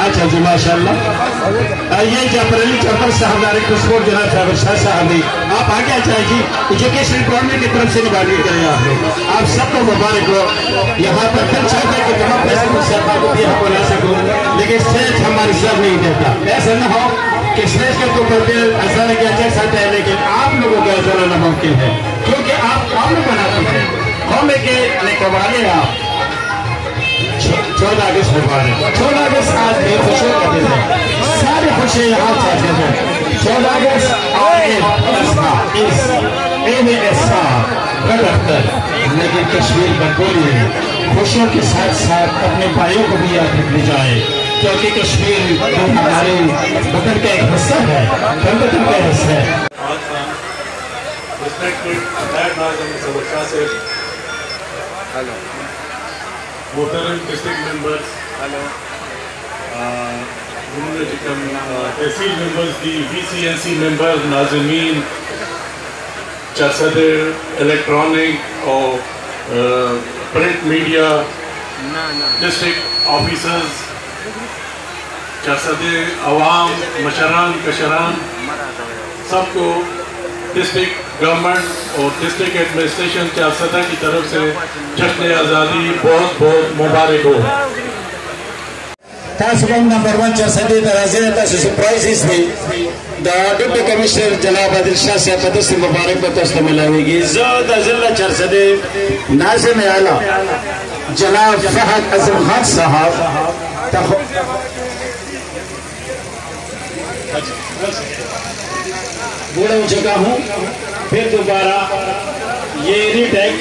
अच्छा जी माशाल्लाह। ये जाफरअली चौपर साहब डायरेक्टर स्पोर्ट जनाब साबर शाह साहब भी आप आगे आ जाए जी। एजुकेशन डिपार्टमेंट की तरफ से निवारण करें आप सबको मुबारक हो। यहाँ पर दिल चाहता है कि तमाम पैसे को भी हमको ला सकूँ, लेकिन स्टेज हमारी सर नहीं देता। ऐसा न हो कि स्टेज के तो करते ऐसा लगे अच्छा सकता है, लेकिन आप लोगों का ऐसा रहना मुमकिन है क्योंकि आप काम बनाते हैं। हम के कमाने आप 14 अगस्त भगवान 14 अगस्त आज भी खुशियों का दिन है, सारी खुशी यहाँ चाहते हैं। 14 अगस्त लेकिन कश्मीर बंटोली है। खुशियों के साथ साथ अपने भाइयों को भी याद रखनी जाए क्योंकि कश्मीर हमारे वतन का एक हिस्सा है, वतन का हिस्सा है। मोहतरम डिस्ट्रिक्ट मेंबर्स, तहसील मेंबर्स, दी VCNC मेंबर, नाज़रीन, सदर इलेक्ट्रॉनिक और प्रिंट मीडिया, डिस्ट्रिक्ट ऑफिसर्स, सदर अवाम, मशरान कशरान, सबको डिस्ट्रिक्ट गवर्नमेंट और डिस्ट्रिक्ट एडमिनिस्ट्रेशन के सदर की तरफ से जश्न आज़ादी बहुत बहुत मुबारक हो। नंबर 1 सदी सरप्राइज में डिप्टी कमिश्नर जनाब आदिल शाह से मुबारक बतौर मिलाएगी। जिला चरसदे नाज़िम आला जनाब फहद अज़म खान साहब बूढ़ा हो चुका हूँ, फिर दोबारा ये रीटेक